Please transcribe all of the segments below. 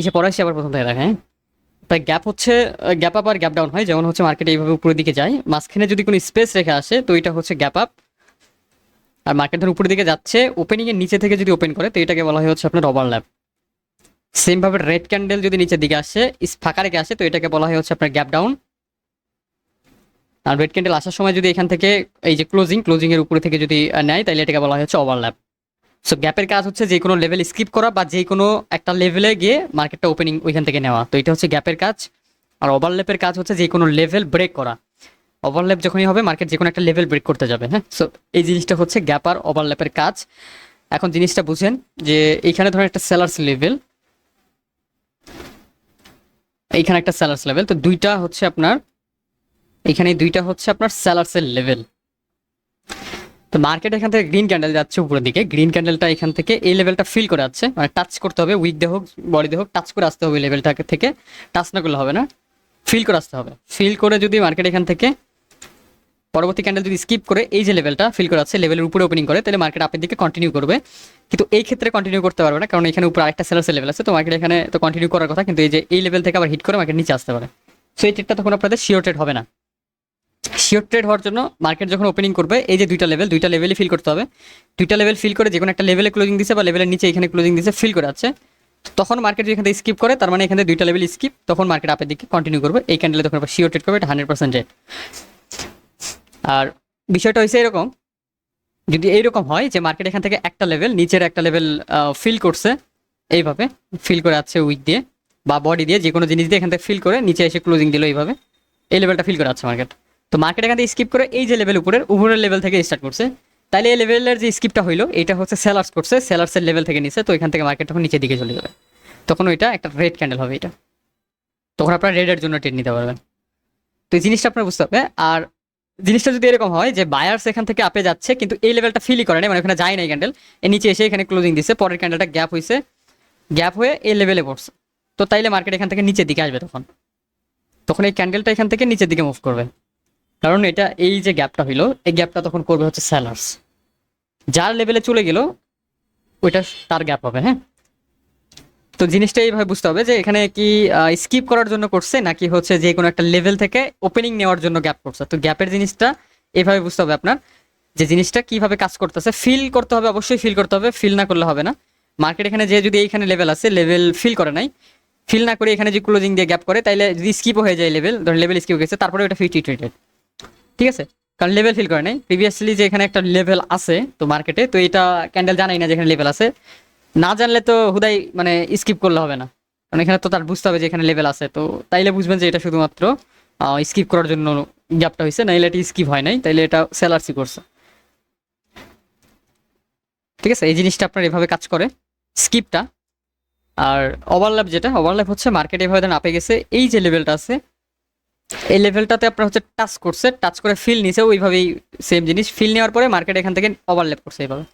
এসে পড়াইছি আবার প্রথম থেকে দেখেন। তাই গ্যাপ হচ্ছে গ্যাপ আপ আর গ্যাপ ডাউন হয়, যেমন হচ্ছে মার্কেটে এইভাবে উপরের দিকে যায়, মাঝখানে যদি কোনো স্পেস রেখে আসে তো এটা হচ্ছে গ্যাপ আপ। আর মার্কেট ধর উপরের দিকে যাচ্ছে, ওপেনিং এর নিচে থেকে যদি ওপেন করে তো এটাকে বলা হয় হচ্ছে আপনার ওভারল্যাপ। সেম ভাবে রেড ক্যান্ডেল যদি নিচের দিকে আসে, ফাঁকা রেখে আসে, তো এটাকে বলা হয় হচ্ছে আপনার গ্যাপ ডাউন। আর রেড ক্যান্ডেল আসার সময় যদি এখান থেকে এই যে ক্লোজিং এর উপরে থেকে যদি নেয় তাহলে এটাকে বলা হয় হচ্ছে ওভারল্যাপ। সো গ্যাপের কাজ হচ্ছে যে কোনো লেভেল স্কিপ করা বা যে কোনো একটা লেভেলে গিয়ে মার্কেটটা ওপেনিং ওইখান থেকে নেওয়া, তো এটা হচ্ছে গ্যাপের কাজ। আর ওভারল্যাপের কাজ হচ্ছে যে কোনো লেভেল ব্রেক করা। ওভারল্যাপ যখনই হবে মার্কেট যে কোনো একটা লেভেল ব্রেক করতে যাবে, হ্যাঁ। সো এই জিনিসটা হচ্ছে গ্যাপ আর ওভারল্যাপের কাজ। এখন জিনিসটা বুঝেন যে এইখানে ধরেন একটা সেলার্স লেভেল, এইখানে একটা সেলার্স লেভেল, তো দুইটা হচ্ছে আপনার এখানে দুইটা হচ্ছে আপনার সেলার্সের লেভেল। তো মার্কেট এখান থেকে গ্রিন ক্যান্ডেল যাচ্ছে উপরের দিকে, গ্রিন ক্যান্ডেলটা এখান থেকে এই লেভেলটা ফিল করে যাচ্ছে, মানে টাচ করতে হবে, উইক দিয়ে হোক বডি দিয়ে হোক টাচ করে আসতে হবে লেভেলটাকে থেকে। টাচ না করলে হবে না, ফিল করে আসতে হবে। ফিল করে যদি মার্কেট এখান থেকে পরবর্তী ক্যান্ডেল যদি স্কিপ করে এই যে লেভেলটা ফিল করে আছে লেভেলের উপরে ওপেনিং করে, তাহলে মার্কেট আপের দিকে কন্টিনিউ করবে। কিন্তু এই ক্ষেত্রে কন্টিনিউ করতে পারবে না, কারণ এখানে উপরে আরেকটা সেলার্সের লেভেল আছে, তো মার্কেট এখানে তো কন্টিনিউ করার কথা, কিন্তু এই যে এই লেভেল থেকে আবার হিট করে মার্কেট নিচে আসতে পারে। সো এই ট্রেডটা তখন আপনাদের শিওর ট্রেড হবে না। শিওর ট্রেড হওয়ার জন্য মার্কেট যখন ওপেনিং করবে এই যে দুইটা লেভেলই ফিল করতে হবে। দুইটা লেভেল ফিল করে যে কোনো একটা লেভেলে ক্লোজিং দিছে বা লেভেলের নিচে এখানে ক্লোজিং দিছে ফিল করে আছে, তখন মার্কেট যদি এখান থেকে স্কিপ করে তার মানে এখানে দুইটা লেভেল স্কিপ, তখন মার্কেট আপের দিকে কন্টিনিউ করবে। এই ক্যান্ডেলে তখন শিওর ট্রেড করবে, এটা 100% রেট। আর বিষয়টা হয়েছে এরকম, যদি এইরকম হয় যে মার্কেট এখান থেকে একটা লেভেল নিচের একটা লেভেল ফিল করছে, এইভাবে ফিল করে আছে উইক দিয়ে বা বডি দিয়ে যে কোনো জিনিস দিয়ে এখান থেকে ফিল করে নিচে এসে ক্লোজিং দিল, এইভাবে এই লেভেলটা ফিল করে আছে মার্কেট। তো মার্কেট এখান থেকে স্কিপ করে এই যে লেভেল উপরের লেভেল থেকে স্টার্ট করছে, তাহলে এই লেভেলের যে স্কিপটা হইলো এটা হচ্ছে সেলার্স করছে, সেলার্সের লেভেল থেকে নিচে, তো এখান থেকে মার্কেট তখন নিচের দিকে চলে যাবে, তখন ওইটা একটা রেড ক্যান্ডেল হবে এটা, তখন আপনারা রেডের জন্য ট্রেড নিতে পারবেন। তো এই জিনিসটা আপনার বুঝতে হবে। আর জিনিসটা যদি এরকম হয় যে বায়ার্স এখান থেকে আপে যাচ্ছে কিন্তু এই লেভেলটা ফিলই করে না, মানে ওখানে যায় না, এই ক্যান্ডেল এর নিচে এসে এখানে ক্লোজিং দিচ্ছে, পরের ক্যান্ডেলটা গ্যাপ হয়েছে, গ্যাপ হয়ে এই লেভেলে পড়ছে, তো তাইলে মার্কেট এখান থেকে নিচের দিকে আসবে, তখন তখন এই ক্যান্ডেলটা এখান থেকে নিচের দিকে মুভ করবে, কারণ এটা এই যে গ্যাপটা হইলো এই গ্যাপটা তখন করবে হচ্ছে সেলার্স, যার লেভেলে চলে গেল ওইটা তার গ্যাপ হবে, হ্যাঁ। তো জিনিসটা এইভাবে বুঝতে হবে যে এখানে কি স্কিপ করার জন্য করছে নাকি হচ্ছে যে কোনো একটা লেভেল থেকে ওপেনিং নেওয়ার জন্য গ্যাপ করছে। তো গ্যাপের জিনিসটা এইভাবে বুঝতে হবে আপনার, যে জিনিসটা কিভাবে কাজ করতেছে, ফিল করতে হবে, অবশ্যই ফিল করতে হবে, ফিল না করলে হবে না। মার্কেট এখানে যে যদি এইখানে লেভেল আছে, লেভেল ফিল করে নাই, ফিল না করে এখানে যে ক্লোজিং দিয়ে গ্যাপ করে, তাইলে যদি স্কিপও হয়ে যায় লেভেল, ধরুন লেভেল স্কিপ গেছে তারপরে ওটা 50 ট্রেডেড, ঠিক আছে, কারণ লেভেল ফিল করে নাই প্রিভিয়াসলি যে এখানে একটা লেভেল আছে তো মার্কেটে, তো এটা ক্যান্ডেল জানাই না যেখানে লেভেল আছে, না জানলে তো হুদাই মানে স্কিপ করলে হবে না, কারণ এখানে তো তার বুঝতে হবে যে এখানে লেভেল আছে, তো তাইলে বুঝবেন যে এটা শুধুমাত্র স্কিপ করার জন্য গ্যাপটা হয়েছে, নাইলে এটা স্কিপ হয় নাই, তাইলে এটা সেলার্সই করছে, ঠিক আছে। এই জিনিসটা আপনার এভাবে কাজ করে স্কিপটা। আর ওভারল্যাপ, যেটা ওভারল্যাপ হচ্ছে মার্কেট এভাবে ধরেন আপে গেছে, এই যে লেভেলটা আছে এই লেভেলটাতে আপনার হচ্ছে টাচ করছে, টাচ করে ফিল নিছে, ওইভাবেই সেম জিনিস ফিল নেওয়ার পরে মার্কেট এখান থেকে ওভারল্যাপ করছে এইভাবে।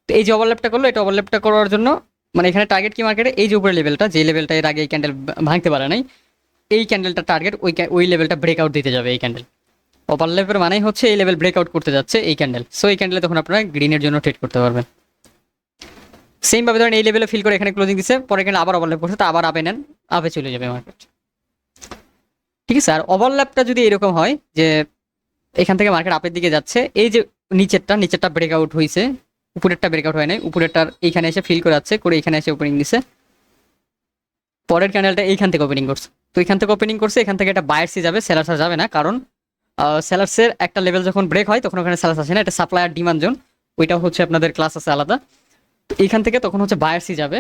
তো এই যে ওভারল্যাপটা করলো, এটা ওভারল্যাপটা করার জন্য মানে এখানে টার্গেট কি মার্কেটে এই যে উপরে লেভেলটা, যে লেভেলটা এর আগে এই ক্যান্ডেল ভাঙতে পারে নাই, এই ক্যান্ডেলটা টার্গেট ওই লেভেলটা ব্রেকআউট দিতে যাবে এই ক্যান্ডেল। ওভারল্যাপের মানেই হচ্ছে এই লেভেল ব্রেকআউট করতে যাচ্ছে এই ক্যান্ডেল, সো এই ক্যান্ডেলে তখন আপনারা গ্রিনের জন্য ট্রেড করতে পারবেন। সেম ভাবে ধরেন এই লেভেলে ফিল করে এখানে ক্লোজিং দিচ্ছে, পরে এখানে আবার ওভারল্যাপ করছে, তা আবার আপে নেন, আপে চলে যাবে মার্কেট, ঠিক আছে। আর ওভারল্যাপটা যদি এরকম হয় যে এখান থেকে মার্কেট আপের দিকে যাচ্ছে, এই যে নিচেরটা ব্রেকআউট হয়েছে, উপরেরটা ব্রেকআউট হয় নাই, উপরেরটার এইখানে এসে ফিল করে যাচ্ছে, করে এখানে এসে ওপেনিং দিছে, পরের ক্যান্ডেলটা এইখান থেকে ওপেনিং করছে, তো এখান থেকে ওপেনিং করছে, এখান থেকে একটা বায়ার্সই যাবে, সেলার্স যাবে না, কারণ সেলার্সের একটা লেভেল যখন ব্রেক হয় তখন ওখানে সেলার্স আসে না, এটা সাপ্লাই আর ডিমান্ড জোন, ওইটা হচ্ছে আপনাদের ক্লাস আছে আলাদা, তো এইখান থেকে তখন হচ্ছে বায়ার্সই যাবে,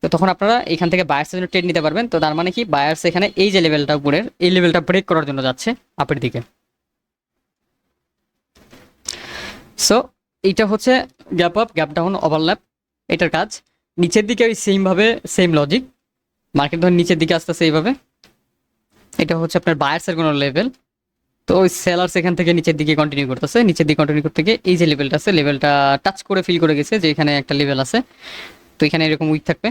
তো তখন আপনারা এখান থেকে বায়ার্সের জন্য ট্রেড নিতে পারবেন। তো তার মানে কি বায়ার্স এখানে এই যে লেভেলটা উপরের এই লেভেলটা ব্রেক করার জন্য যাচ্ছে আপের দিকে। সো এইটা হচ্ছে gap up, gap down, overlap, এটার কাজ। নিচের দিকে ওই সেমভাবে সেম লজিক, মার্কেট ধর নিচের দিকে আসতেছে এইভাবে, এটা হচ্ছে আপনার বায়ার্সের কোনো লেভেল, তো ওই সেলার্স এখান থেকে নিচের দিকে কন্টিনিউ করতেছে, নিচের দিকে কন্টিনিউ করতে গিয়ে এই যে লেভেলটা আছে লেভেলটা টাচ করে ফিল করে গেছে যে এখানে একটা লেভেল আছে, তো এখানে এরকম উইক থাকবে,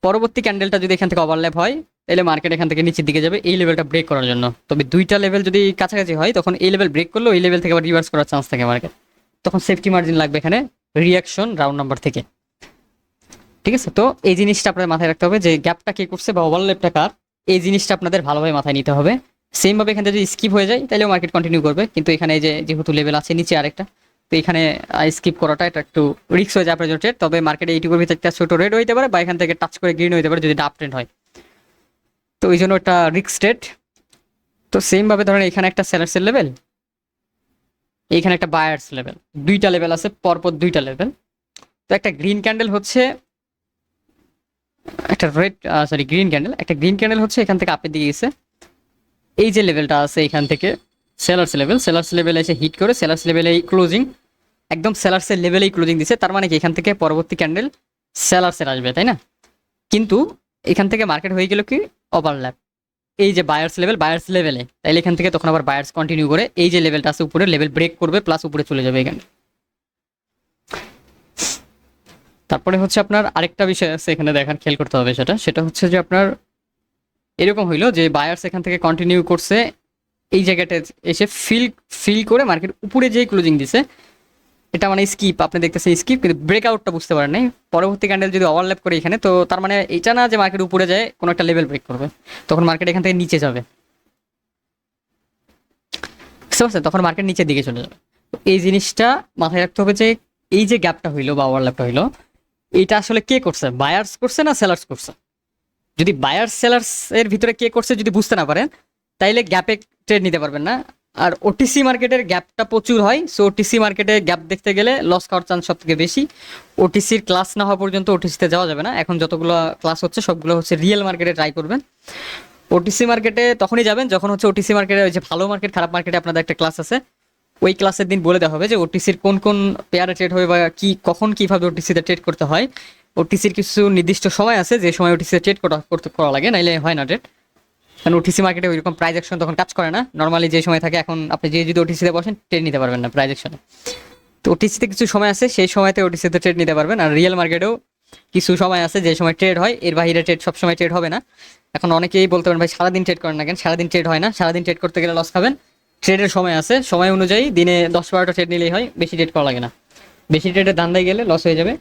পরবর্তী ক্যান্ডেলটা যদি এখান থেকে ওভারল্যাপ হয় তাহলে মার্কেট এখান থেকে নিচের দিকে যাবে এই লেভেলটা ব্রেক করার জন্য। তবে দুইটা লেভেল যদি কাছাকাছি হয় তখন এই লেভেল ব্রেক করলেও এই লেভেল থেকে আবার রিভার্স করার চান্স থাকে মার্কেট, তখন সেফটি মার্জিন লাগবে এখানে রিয়াকশন রাউন্ড নাম্বার থেকে। ঠিক আছে, তো এই জিনিসটা আপনাদের মাথায় রাখতে হবে যে গ্যাপটা কে করছে বা ওভারল্যাপটা কার, এই জিনিসটা আপনাদের ভালোভাবে মাথায় নিতে হবে। সেম ভাবে এখানে যদি স্কিপ হয়ে যায় তাহলেও মার্কেট কন্টিনিউ করবে, কিন্তু এখানে এই যে যেহেতু লেভেল আছে নিচে আরেকটা, তো এখানে স্কিপ করাটা এটা একটু রিস্ক হয়ে যায় আপনার জন্য ট্রেড। তবে মার্কেটে এইটুকুর ভিতরে একটা ছোট রেড হইতে পারে বা এখান থেকে টাচ করে গ্রিন হইতে পারে যদি আপ ট্রেন্ড হয়, তো ওই জন্য একটা রিস্ক ট্রেড। তো সেম ভাবে ধরেন এখানে একটা সেলার্সের লেভেল, এইখানে একটা বায়ার্স লেভেল, দুইটা লেভেল আছে পরপর, দুইটা লেভেল। তো একটা গ্রিন ক্যান্ডেল হচ্ছে একটা রেড, সরি গ্রিন ক্যান্ডেল, একটা গ্রিন ক্যান্ডেল হচ্ছে এখান থেকে আপের দিকে গেছে, এই যে লেভেলটা আছে এখান থেকে সেলার্স লেভেলে এসে হিট করে সেলার্স লেভেলে ক্লোজিং, একদম সেলার্সের লেভেলেই ক্লোজিং দিছে, তার মানে কি এখান থেকে পরবর্তী ক্যান্ডেল সেলার্সের আসবে, তাই না? কিন্তু এখান থেকে মার্কেট হয়ে গেল কি ওভারল্যাপ, এই যে বায়ার্স লেভেলে, তাইলে এখান থেকে তখন আবার বায়ার্স কন্টিনিউ করে এই যে লেভেলটা আছে উপরে লেভেল ব্রেক করবে প্লাস উপরে চলে যাবে এখানে। তারপরে হচ্ছে আপনার আরেকটা বিষয় আছে এখানে দেখার, খেয়াল করতে হবে, সেটা হচ্ছে যে আপনার এরকম হইলো যে বায়ার্স এখান থেকে কন্টিনিউ করছে, এই জায়গাটা এসে ফিল করে মার্কেট উপরে যেই ক্লোজিং দিছে, এটা মানে স্কিপ, আপনি দেখতেছেন স্কিপ, কিন্তু ব্রেকআউটটা বুঝতে পারেন নাই। পরবর্তী ক্যান্ডেল যদি ওভারল্যাপ করে এখানে, তো তার মানে এটা না যে মার্কেট উপরে যায় কোনো একটা লেভেল ব্রেক করবে, তখন মার্কেট এখান থেকে নিচে যাবে, বুঝতে পারছেন? তখন মার্কেট নিচের দিকে চলে যাবে। তো এই জিনিসটা মাথায় রাখতে হবে যে এই যে গ্যাপটা হইলো বা ওভারল্যাপটা হইলো, এটা আসলে কে করছে, বায়ার্স করছে না সেলার্স করছে? যদি বায়ার্স সেলার্স এর ভিতরে কে করছে যদি বুঝতে না পারেন, তাইলে গ্যাপে ট্রেড নিতে পারবেন না। আর ওটিসি মার্কেটের গ্যাপটা প্রচুর হয়, সো ওটিসি মার্কেটে গ্যাপ দেখতে গেলে লস খাওয়ার চান্স সব থেকে বেশি। ওটিসির ক্লাস না হওয়া পর্যন্ত ওটিসিতে যাওয়া যাবে না। এখন যতগুলো ক্লাস হচ্ছে সবগুলো হচ্ছে রিয়েল মার্কেটে ট্রাই করবেন। ওটিসি মার্কেটে তখনই যাবেন যখন হচ্ছে ওটিসি মার্কেটে, ওই যে ভালো মার্কেট খারাপ মার্কেটে আপনাদের একটা ক্লাস আছে, ওই ক্লাসের দিন বলে দেওয়া হবে যে ওটিসির কোন কোন পেয়ারে ট্রেড হবে বা কি কখন কিভাবে ওটিসিতে ট্রেড করতে হয়। ওটিসির কিছু নির্দিষ্ট সময় আছে যে সময় ওটিসিতে ট্রেড করা লাগে, নাইলে হয় না ট্রেড। কারণ ওটিসি মার্কেটে ওইরকম প্রাইজ অ্যাকশন তখন কাজ করে না, নর্মালি যে সময় থাকে। এখন আপনি যে যদি ওটিসিতে বসেন ট্রেড নিতে পারবেন না প্রাইজ অ্যাকশনে। তো ওটিসিতে কিছু সময় আছে, সেই সময়তে ওটিসিতে ট্রেড নিতে পারবেন। আর রিয়েল মার্কেটেও কিছু সময় আছে যে সময় ট্রেড হয়, এর বাইরে ট্রেড সব সময় ট্রেড হবে না। এখন অনেকেই বলতে পারেন ভাই সারাদিন ট্রেড করেন না কেন? সারাদিন ট্রেড হয় না, সারাদিন ট্রেড করতে গেলে লস খাবেন। ট্রেডের সময় আছে, সময় অনুযায়ী দিনে 10-12টা ট্রেড নিলেই হয়, বেশি ট্রেড করা লাগে না। বেশি ট্রেডের ধান্দায় গেলে লস হয়ে যাবে।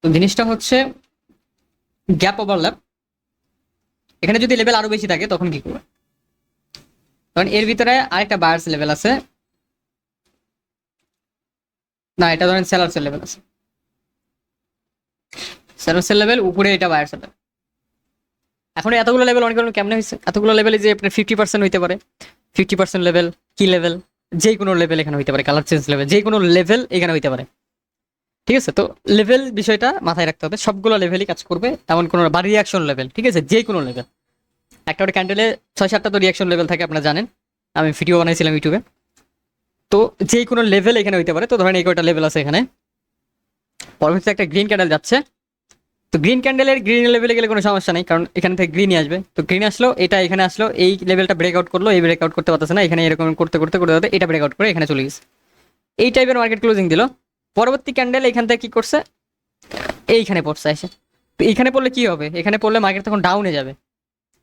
তো জিনিসটা হচ্ছে গ্যাপ ওভারল্যাপ, এখানে যদি লেভেল আরো বেশি থাকে তখন কি করবে? কারণ এর ভিতরে আরেকটা বায়ার্স লেভেল আছে, না এটা ধরেন সেলার্সের লেভেল আছে, সেলার্সের লেভেল উপরে, এটা বায়ার্স লেভেল। এখন এতগুলো লেভেল অনেক কেমনে হয়েছে? এতগুলো লেভেলে যে আপনার 50% হইতে পারে, 50% লেভেল কি লেভেল, যে কোনো লেভেল এখানে হইতে পারে, কালার চেঞ্জ লেভেল যে কোনো লেভেল এখানে হইতে পারে। ঠিক আছে, তো লেভেল বিষয়টা মাথায় রাখতে হবে, সবগুলো লেভেলই কাজ করবে এমন কোনো, বা রিয়াকশন লেভেল, ঠিক আছে, যে কোনো লেভেল। একটা করে ক্যান্ডেলে 6-7টা তো রিয়াকশন লেভেল থাকে, আপনারা জানেন, আমি ভিডিও বানাইছিলাম ইউটিউবে। তো যে কোনো লেভেল এখানে হইতে পারে। তো ধরেন এই কয়টা লেভেল আছে এখানে, পরবর্তীতে একটা গ্রিন ক্যান্ডেল যাচ্ছে, তো গ্রিন ক্যান্ডেলের গ্রিন লেভেলে গেলে কোনো সমস্যা নেই, কারণ এখান থেকে গ্রিনই আসবে। তো গ্রিন আসলো, এটা এখানে আসলো, এই লেভেলটা ব্রেকআউট করলো, এই ব্রেকআউট করতে পারতেছে না, এখানে এরকম করতে করতে করতে করতে এটা ব্রেকআউট করে এখানে চলে গেছে, এই টাইপের মার্কেট ক্লোজিং দিল। পরবর্তী ক্যান্ডেল এখান থেকে কি করছে, এইখানে পড়ছে এসে। তো এইখানে পড়লে কি হবে? এখানে পড়লে মার্কেট তখন ডাউনে যাবে,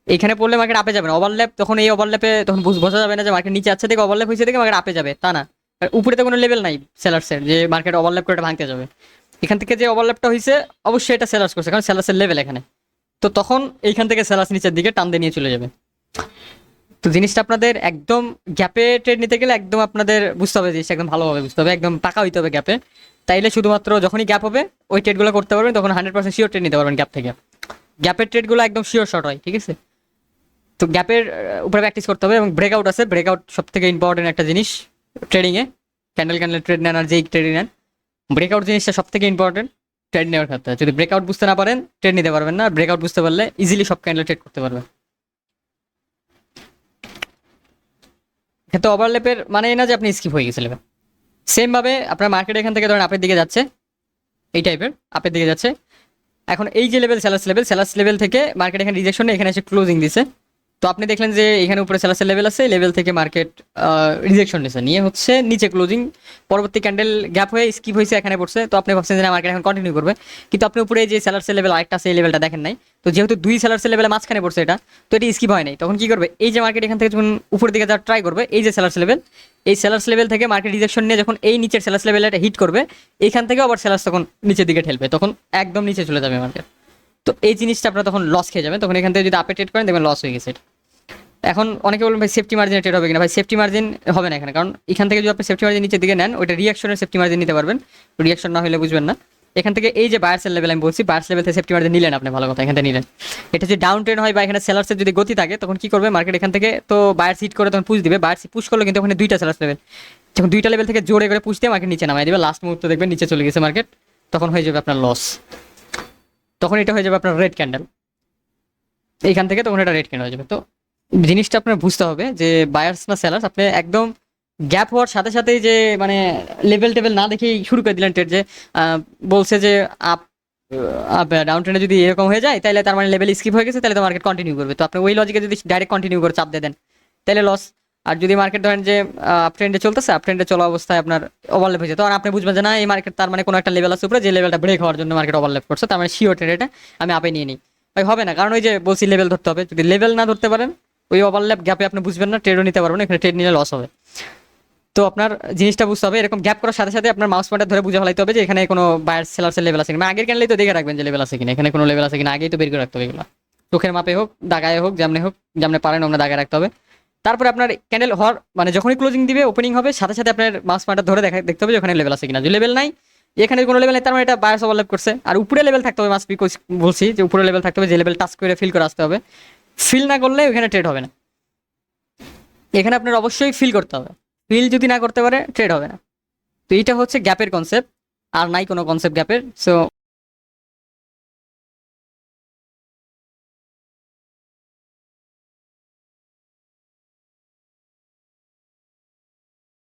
এইখানে পড়লে মার্কেট আপে যাবে না। ওভারল্যাপ তখন, এই ওভারল্যাপে তখন বোঝা যাবে না যে মার্কেট নিচে আছে থেকে ওভারল্যাপ হয়েছে থেকে মার্কেট আপে যাবে, তা না। আর উপরে তো কোনো লেভেল নাই সেলার্সের যে মার্কেট ওভারল্যাপ করে এটা ভাঙতে যাবে। এখান থেকে যে ওভারল্যাপটা হয়েছে অবশ্যই এটা সেলার্স করছে, কারণ সেলার্সের লেভেল এখানে। তো তখন এইখান থেকে সেলার্স নিচের দিকে টান দিয়ে নিয়ে চলে যাবে। তো জিনিসটা আপনাদের একদম গ্যাপে ট্রেড নিতে গেলে একদম আপনাদের বুঝতে হবে, জিনিসটা একদম ভালোভাবে বুঝতে হবে, একদম পাকা হইতে হবে গ্যাপে। তাইলে শুধুমাত্র যখনই গ্যাপ হবে ওই ট্রেডগুলো করতে পারবেন, তখন 100% শিওর ট্রেড নিতে পারবেন গ্যাপ থেকে। গ্যাপের ট্রেডগুলো একদম শিওর শর্ট হয়, ঠিক আছে। তো গ্যাপের উপরে প্র্যাকটিস করতে হবে। এবং ব্রেকআউট আছে, ব্রেকআউট সব থেকে ইম্পর্টেন্ট একটা জিনিস ট্রেডিংয়ে, ক্যান্ডেল ট্রেড নেন আর যেই ট্রেডিং নেন, ব্রেকআউট জিনিসটা সব থেকে ইম্পর্টেন্ট ট্রেড নেওয়ার ক্ষেত্রে। যদি ব্রেকআউট বুঝতে না পারেন ট্রেড নিতে পারবেন না, ব্রেকআউট বুঝতে পারলে ইজিলি সব ক্যান্ডেল ট্রেড করতে পারবেন। ক্ষেত্রে ওভারল্যাপের মানে এই না যে আপনি স্কিপ হয়ে গেছিলেন। সেম ভাবে আপনার মার্কেট এখান থেকে ধরেন আপের দিকে যাচ্ছে, এই টাইপের আপের দিকে যাচ্ছে। এখন এই যে লেভেল সেলার্স লেভেল থেকে মার্কেট এখানে রিজেকশনে এখানে এসে ক্লোজিং দিছে, তো আপনি দেখলেন যে এখানে উপরে সেলার্সের লেভেল আছে, লেভেল থেকে মার্কেট রিজেকশন নিয়েছে, নিয়ে হচ্ছে নিচে ক্লোজিং, পরবর্তী ক্যান্ডেল গ্যাপ হয়ে স্কিপ হয়েছে, এখানে পড়ছে। তো আপনি ভাবছেন যে না মার্কেট এখন কন্টিনিউ করবে, কিন্তু আপনি উপরে যে সেলার্সের লেভেল আরেকটা আছে এই লেভেলটা দেখেন নাই। তো যেহেতু দুই সেলার্সের লেভেলে মাঝখানে পড়ছে এটা, তো এটি স্কিপ হয় নাই, তখন কি করবে, এই যে মার্কেট এখান থেকে যখন উপরের দিকে যাওয়ার ট্রাই করবে, এই যে সেলার্স লেভেল, এই সেলার্স লেভেল থেকে মার্কেট রিজেকশন নিয়ে যখন এই নিচের সেলার্স লেভেলে হিট করবে, এইখান থেকে আবার সেলার্স তখন নিচের দিকে ঠেলবে, তখন একদম নিচে চলে যাবে মার্কেট। তো এই জিনিসটা আপনারা তখন লস খেয়ে যাবেন, তখন এখান থেকে যদি আপে ট্রেড করেন দেখবেন লস হয়ে গেছে। এখন অনেকে বলবেন ভাই সেফটি মার্জিন ট্রেড হবে কিনা, ভাই সেফটি মার্জিন হবে না এখানে, কারণ এখান থেকে যদি আপনি সেফটি মার্জিন নিচের দিকে নেন, ওইটা রিয়াকশনের সেফটি মার্জিন নিতে পারবেন, রিয়াকশন না হলে বুঝবেন না। এখান থেকে এই যে বায়ার্সের লেভেল আমি বলছি, বায়ার্স লেভেল থেকে সেফটি মার্জিন নিলেন আপনি, ভালো কথা, এখান থেকে নিলেন। এটা যদি ডাউন ট্রেন্ড হয় বা এখানে সেলার্সের যদি গতি থাকে, তখন কি করবে মার্কেট এখান থেকে, তো বায়ার্স হিট করে তখন পুশ দিবে, বায়ার্স পুশ করলো কিন্তু ওখানে দুইটা সেলার্স লেভেল, যখন দুইটা লেভেল থেকে জোরে করে পুশ দিয়ে মার্কেট নিচে নামাই দিবে, লাস্ট মুহূর্তে দেখবেন নিচে চলে গেছে মার্কেট, তখন হয়ে যাবে আপনার লস, তখন এটা হয়ে যাবে আপনার রেড ক্যান্ডেল এইখান থেকে, তখন এটা রেড ক্যান্ডেল হয়ে যাবে। তো জিনিসটা আপনার বুঝতে হবে যে বায়ার্স না সেলার্স, আপনি একদম গ্যাপ হওয়ার সাথে সাথেই যে মানে লেভেল টেভেল না দেখেই শুরু করে দিলেন ট্রেড, যে বলছে যে আপ ডাউন ট্রেন্ডে যদি এরকম হয়ে যায় তাহলে তার মানে লেভেল স্কিপ হয়ে গেছে, তাহলে তো মার্কেট কন্টিনিউ করবে, তো আপনি ওই লজিকে যদি ডাইরেক্ট কন্টিনিউ করে চাপ দিয়ে দেন তাহলে লস। আর যদি মার্কেট ধরেন যে আপ ট্রেন্ডে চলতেছে, আপ ট্রেন্ডে চলা অবস্থায় আপনার ওভারলেপ হয়েছে, তখন আপনি বুঝবেন যে না এই মার্কেট তার মানে কোনো একটা লেভেল আছে উপরে, যে লেভেলটা ব্রেক হওয়ার জন্য মার্কেট ওভারলেপ করছে, তার মানে শিওর ট্রেড এটা আমি আপে নিয়ে নিই। ভাই হবে না, কারণ ওই যে বলছি লেভেল ধরতে হবে, যদি লেভেল না ধরতে পারেন ওই ওভারল্যাপ গ্যাপে আপনি বুঝবেন না, ট্রেডও নিতে পারবেন না, এখানে ট্রেড নিলে লস হবে। তো আপনার জিনিসটা বুঝতে হবে, এরকম গ্যাপ করার সাথে সাথে আপনার মাউস পয়েন্টার ধরে বুঝে ফেলাইতে হবে যে এখানে কোনো বায়ার সেলার্সের লেভেল আছে কিনা, আগের ক্যান্ডেলেই তো দেখে রাখবেন যে লেভেল আছে কিনা, এখানে কোনো লেভেল আছে কিনা আগেই তো বের করে রাখতে হবে, এগুলো চোখের মাপে হোক, দাগায় হোক, যেমনে পারেন আমরা দাগায় রাখতে হবে। তারপরে আপনার ক্যান্ডেল হওয়ার মানে যখনই ক্লোজিং দিবে, ওপেনিং হবে, সাথে সাথে আপনার মাউস পয়েন্টার ধরে দেখতে হবে যে ওখানে লেভেল আছে কিনা, যদি লেভেল নাই, এখানে কোনো লেভেল নেই, তার মানে এটা বায়ার্স ওভারল্যাপ করছে। আর উপরে লেভেল থাকতে হবে, মাস্ট বি, বলছি যে উপরে লেভেল থাকতে হবে, যে লেভেল টাচ করে ফিল করে আসতে হবে, ফিল না করলে ওখানে ট্রেড হবে না, এখানে আপনার অবশ্যই ফিল করতে হবে, ফিল যদি না করতে পারে ট্রেড হবে না। তো এইটা হচ্ছে গ্যাপের কনসেপ্ট, আর নাই কোনো কনসেপ্ট গ্যাপের। সো